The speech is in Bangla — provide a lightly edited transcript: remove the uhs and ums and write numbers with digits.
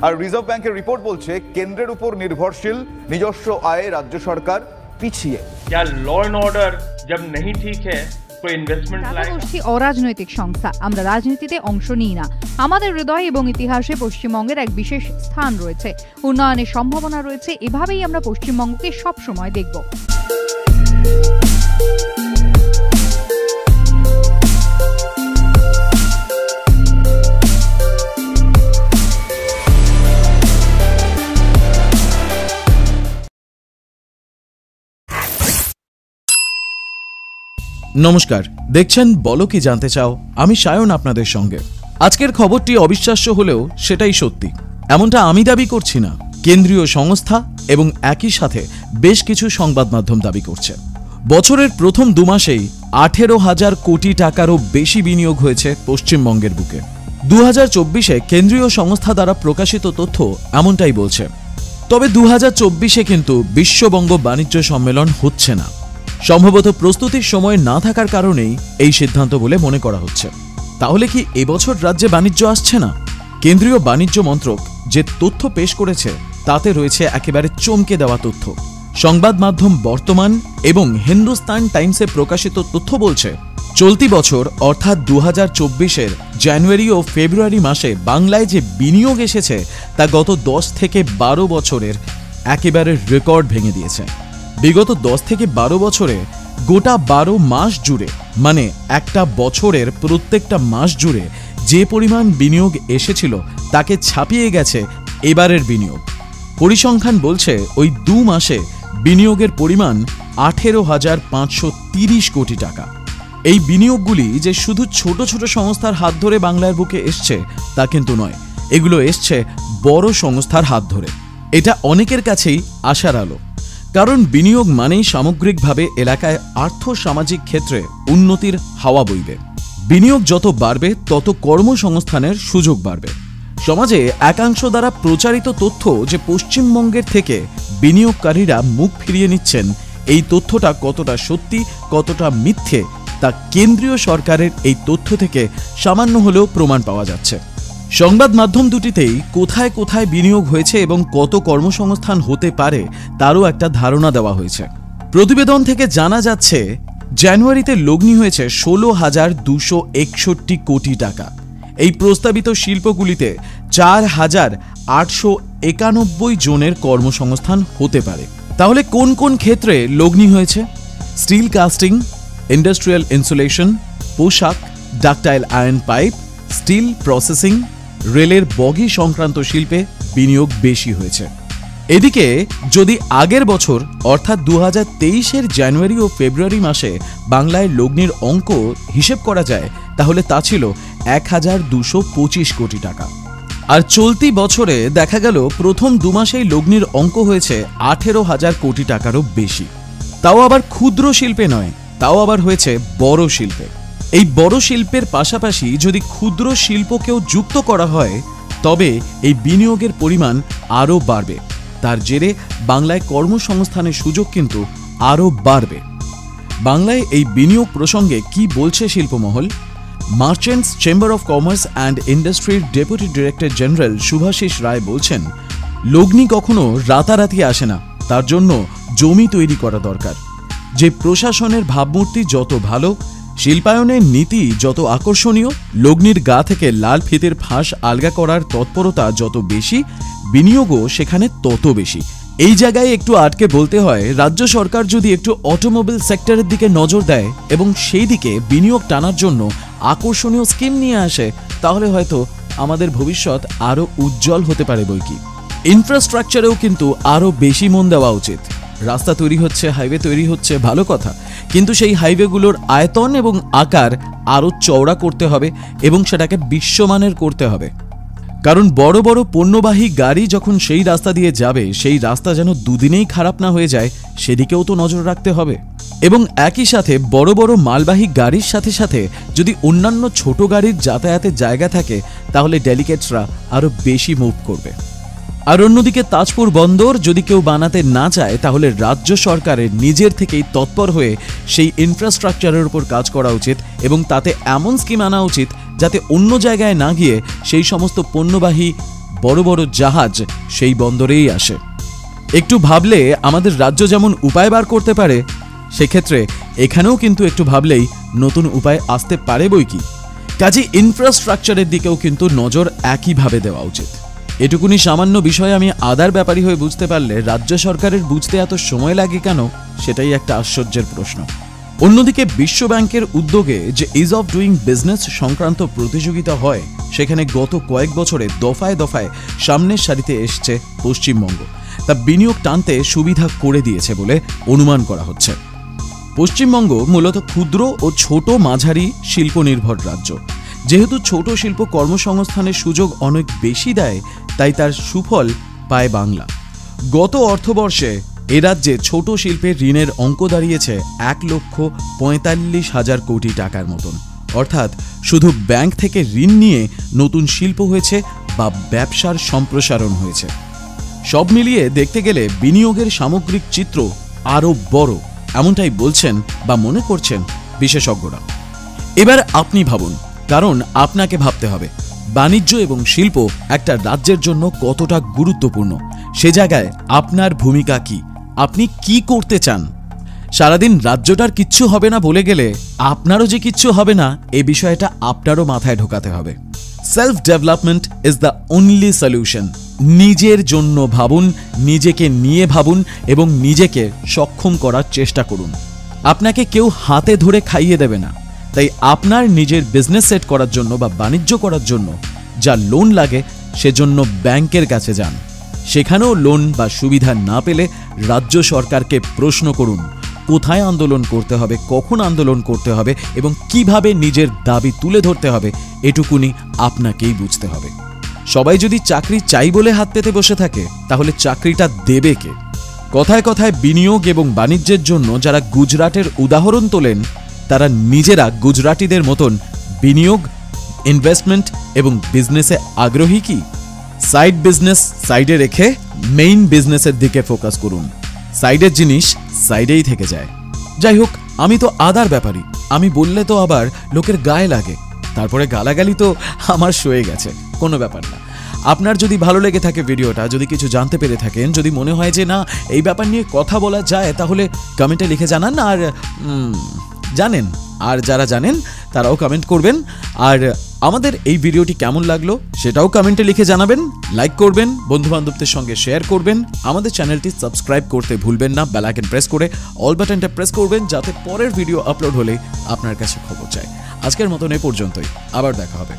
আর রিজার্ভ ব্যাংকের রিপোর্ট বলছে কেন্দ্রের উপর নির্ভরশীল নিজস্ব আয়ে রাজ্য সরকার পিছিয়ে। क्या लॉ एंड ऑर्डर जब नहीं ठीक है कोई इन्वेस्टमेंट লাইক অরাজনৈতিক সংস্থা আমরা রাজনীতিতে অংশ নিই না। আমাদের হৃদয় এবং ইতিহাসে পশ্চিমবঙ্গের এক বিশেষ স্থান রয়েছে, উন্নয়নের সম্ভাবনা রয়েছে। এভাবেই আমরা পশ্চিমবঙ্গকে সব সময় দেখব। নমস্কার, দেখছেন বলো কি জানতে চাও। আমি সায়ন আপনাদের সঙ্গে। আজকের খবরটি অবিশ্বাস্য হলেও সেটাই সত্যি। এমনটা আমি দাবি করছি না, কেন্দ্রীয় সংস্থা এবং একই সাথে বেশ কিছু সংবাদ মাধ্যম দাবি করছে। বছরের প্রথম 2 মাসেই 18,000 কোটি টাকারও বেশি বিনিয়োগ হয়েছে পশ্চিমবঙ্গের বুকে। 2024-এ কেন্দ্রীয় সংস্থা দ্বারা প্রকাশিত তথ্য এমনটাই বলছে। তবে 2024-এ কিন্তু বিশ্ববঙ্গ বাণিজ্য সম্মেলন হচ্ছে না। সম্ভবত প্রস্তুতির সময় না থাকার কারণেই এই সিদ্ধান্ত বলে মনে করা হচ্ছে। তাহলে কি এবছর রাজ্যে বাণিজ্য আসছে না? কেন্দ্রীয় বাণিজ্য মন্ত্রক যে তথ্য পেশ করেছে তাতে রয়েছে একেবারে চমকে দেওয়া তথ্য। সংবাদ মাধ্যম বর্তমান এবং হিন্দুস্তান টাইমসে প্রকাশিত তথ্য বলছে, চলতি বছর অর্থাৎ 2024-এর জানুয়ারি ও ফেব্রুয়ারি মাসে বাংলায় যে বিনিয়োগ এসেছে তা গত 10 থেকে 12 বছরের একেবারে রেকর্ড ভেঙে দিয়েছে। বিগত 10 থেকে 12 বছরে গোটা 12 মাস জুড়ে, মানে একটা বছরের প্রত্যেকটা মাস জুড়ে যে পরিমাণ বিনিয়োগ এসেছিল তাকে ছাপিয়ে গেছে এবারের বিনিয়োগ। পরিসংখ্যান বলছে ওই 2 মাসে বিনিয়োগের পরিমাণ 18,530 কোটি টাকা। এই বিনিয়োগগুলি যে শুধু ছোট ছোট সংস্থার হাত ধরে বাংলার বুকে এসছে তা কিন্তু নয়, এগুলো এসছে বড় সংস্থার হাত ধরে। এটা অনেকের কাছেই আশার আলো, কারণ বিনিয়োগ মানেই সামগ্রিকভাবে এলাকায় আর্থ সামাজিক ক্ষেত্রে উন্নতির হাওয়া বইবে। বিনিয়োগ যত বাড়বে তত কর্মসংস্থানের সুযোগ বাড়বে। সমাজে একাংশ দ্বারা প্রচারিত তথ্য যে পশ্চিমবঙ্গের থেকে বিনিয়োগকারীরা মুখ ফিরিয়ে নিচ্ছেন, এই তথ্যটা কতটা সত্যি কতটা মিথ্যে তা কেন্দ্রীয় সরকারের এই তথ্য থেকে সামান্য হলেও প্রমাণ পাওয়া যাচ্ছে। সংবাদ মাধ্যম দুটিতেই কোথায় কোথায় বিনিয়োগ হয়েছে এবং কত কর্মসংস্থান হতে পারে তারও একটা ধারণা দেওয়া হয়েছে। প্রতিবেদন থেকে জানা যাচ্ছে জানুয়ারিতে লগ্নি হয়েছে 16,261 কোটি টাকা। এই প্রস্তাবিত শিল্পগুলিতে 4,891 জনের কর্মসংস্থান হতে পারে। তাহলে কোন কোন ক্ষেত্রে লগ্নি হয়েছে? স্টিল কাস্টিং, ইন্ডাস্ট্রিয়াল ইনসুলেশন, পোশাক, ductile iron pipe, steel processing, রেলের বগি সংক্রান্ত শিল্পে বিনিয়োগ বেশি হয়েছে। এদিকে যদি আগের বছর অর্থাৎ 2023-এর জানুয়ারি ও ফেব্রুয়ারি মাসে বাংলায় লগ্নির অঙ্ক হিসেব করা যায় তাহলে তা ছিল 1,225 কোটি টাকা। আর চলতি বছরে দেখা গেল প্রথম 2 মাসেই লগ্নির অঙ্ক হয়েছে 18,000 কোটি টাকারও বেশি। তাও আবার ক্ষুদ্র শিল্পে নয়, তাও আবার হয়েছে বড় শিল্পে। এই বড় শিল্পের পাশাপাশি যদি ক্ষুদ্র শিল্পকেও যুক্ত করা হয় তবে এই বিনিয়োগের পরিমাণ আরও বাড়বে। তার জেরে বাংলায় কর্মসংস্থানের সুযোগ কিন্তু আরও বাড়বে। বাংলায় এই বিনিয়োগ প্রসঙ্গে কি বলছে শিল্পমহল? Merchants chamber of commerce and ইন্ডাস্ট্রির deputy director general Subhashis Roy বলছেন, লগ্নি কখনো রাতারাতি আসে না, তার জন্য জমি তৈরি করা দরকার। যে প্রশাসনের ভাবমূর্তি যত ভালো, শিল্পায়নের নীতি যত আকর্ষণীয়, লগ্নির গা থেকে লাল ফিতের ফাঁস আলগা করার তৎপরতা যত বেশি, বিনিয়োগও সেখানে তত বেশি। এই জায়গায় একটু আটকে বলতে হয়, রাজ্য সরকার যদি একটু অটোমোবাইল সেক্টরের দিকে নজর দেয় এবং সেই দিকে বিনিয়োগ টানার জন্য আকর্ষণীয় স্কিম নিয়ে আসে তাহলে হয়তো আমাদের ভবিষ্যৎ আরও উজ্জ্বল হতে পারে। বইকি ইনফ্রাস্ট্রাকচারেও কিন্তু আরও বেশি মন দেওয়া উচিত। রাস্তা তৈরি হচ্ছে, হাইওয়ে তৈরি হচ্ছে, ভালো কথা, কিন্তু সেই হাইওয়েগুলোর আয়তন এবং আকার আরও চওড়া করতে হবে এবং সেটাকে বিশ্বমানের করতে হবে। কারণ বড় বড় পণ্যবাহী গাড়ি যখন সেই রাস্তা দিয়ে যাবে, সেই রাস্তা যেন দুদিনেই খারাপ না হয়ে যায় সেদিকেও তো নজর রাখতে হবে। এবং একই সাথে বড় বড় মালবাহী গাড়ির সাথে সাথে যদি অন্যান্য ছোট গাড়ির যাতায়াতের জায়গা থাকে তাহলে ডেলিগেটসরা আরও বেশি মুভ করবে। আর অন্যদিকে তাজপুর বন্দর যদি কেউ বানাতে না চায় তাহলে রাজ্য সরকারের নিজের থেকেই তৎপর হয়ে সেই ইনফ্রাস্ট্রাকচারের উপর কাজ করা উচিত এবং তাতে এমন স্কিম আনা উচিত যাতে অন্য জায়গায় না গিয়ে সেই সমস্ত পণ্যবাহী বড় বড় জাহাজ সেই বন্দরেই আসে। একটু ভাবলে আমাদের রাজ্য যেমন উপায় বার করতে পারে, সেক্ষেত্রে এখানেও কিন্তু একটু ভাবলেই নতুন উপায় আসতে পারে বইকি। কাজে ইনফ্রাস্ট্রাকচারের দিকেও কিন্তু নজর একইভাবে দেওয়া উচিত। এটুকুনি সামান্য বিষয় আমি আদার ব্যাপারী হয়ে বুঝতে পারলে রাজ্য সরকারের বুঝতে এত সময় লাগে কেন, সেটাই একটা আশ্চর্যের প্রশ্ন। অন্যদিকে বিশ্ব ব্যাংকের উদ্যোগে যে ইজ অফ ডুইং বিজনেস সংক্রান্ত প্রতিযোগিতা হয়, সেখানে গত কয়েক বছরে দফায় দফায় সামনের সারিতে এসছে পশ্চিমবঙ্গ। তা বিনিয়োগ টানতে সুবিধা করে দিয়েছে বলে অনুমান করা হচ্ছে। পশ্চিমবঙ্গ মূলত ক্ষুদ্র ও ছোট মাঝারি শিল্প নির্ভর রাজ্য। যেহেতু ছোট শিল্প কর্মসংস্থানের সুযোগ অনেক বেশি দেয়, তাই তার সুফল পায় বাংলা। গত অর্থবর্ষে এ রাজ্যে ছোট শিল্পের ঋণের অঙ্ক দাঁড়িয়েছে 1,45,000 কোটি টাকার মতন। অর্থাৎ শুধু ব্যাংক থেকে ঋণ নিয়ে নতুন শিল্প হয়েছে বা ব্যবসার সম্প্রসারণ হয়েছে। সব মিলিয়ে দেখতে গেলে বিনিয়োগের সামগ্রিক চিত্র আরও বড়, এমনটাই বলছেন বা মনে করছেন বিশেষজ্ঞরা। এবার আপনি ভাবুন, কারণ আপনাকে ভাবতে হবে বাণিজ্য এবং শিল্প একটা রাজ্যের জন্য কতটা গুরুত্বপূর্ণ। সে জায়গায় আপনার ভূমিকা কি, আপনি কি করতে চান। সারাদিন রাজ্যটার কিচ্ছু হবে না বলে গেলে আপনারও যে কিচ্ছু হবে না, এই বিষয়টা আপনারও মাথায় ঢোকাতে হবে। Self development is the only solution. নিজের জন্য ভাবুন, নিজেকে নিয়ে ভাবুন এবং নিজেকে সক্ষম করার চেষ্টা করুন। আপনাকে কেউ হাতে ধরে খাইয়ে দেবে না। তাই আপনার নিজের বিজনেস সেট করার জন্য বা বাণিজ্য করার জন্য যা লোন লাগে, সেজন্য ব্যাংকের কাছে যান। সেখানেও লোন বা সুবিধা না পেলে রাজ্য সরকারকে প্রশ্ন করুন কোথায় আন্দোলন করতে হবে, কখন আন্দোলন করতে হবে এবং কিভাবে নিজের দাবি তুলে ধরতে হবে, এটুকুনি আপনাকেই বুঝতে হবে। সবাই যদি চাকরি চাই বলে হাত পেতে বসে থাকে, তাহলে চাকরিটা দেবে কে? কথায় কথায় বিনিয়োগ এবং বাণিজ্যের জন্য যারা গুজরাটের উদাহরণ তোলেন, তারা নিজেরা গুজরাটিদের মতন বিনিয়োগ, ইনভেস্টমেন্ট এবং বিজনেসে আগ্রহী কি? সাইড বিজনেস সাইডে রেখে মেইন বিজনেসের দিকে ফোকাস করুন। সাইডের জিনিস সাইডেই থেকে যায়। যাই হোক, আমি তো আদার ব্যাপারী, আমি বললে তো আবার লোকের গায়ে লাগে, তারপরে গালাগালি তো আমার সয়ে গেছে, কোনো ব্যাপার না। আপনার যদি ভালো লেগে থাকে ভিডিওটা, যদি কিছু জানতে পেরে থাকেন, যদি মনে হয় যে না এই ব্যাপার নিয়ে কথা বলা যায়, তাহলে কমেন্টে লিখে জানান। আর জানেন, আর যারা জানেন তারাও কমেন্ট করবেন। আর আমাদের এই ভিডিওটি কেমন লাগলো সেটাও কমেন্টে লিখে জানাবেন। লাইক করবেন, বন্ধু বান্ধবদের সঙ্গে শেয়ার করবেন। আমাদের চ্যানেলটি সাবস্ক্রাইব করতে ভুলবেন না। বেল আইকন প্রেস করে অল বাটনটা প্রেস করবেন, যাতে পরের ভিডিও আপলোড হলে আপনার কাছে খবর চায়। আজকের মতন এ পর্যন্তই, আবার দেখা হবে।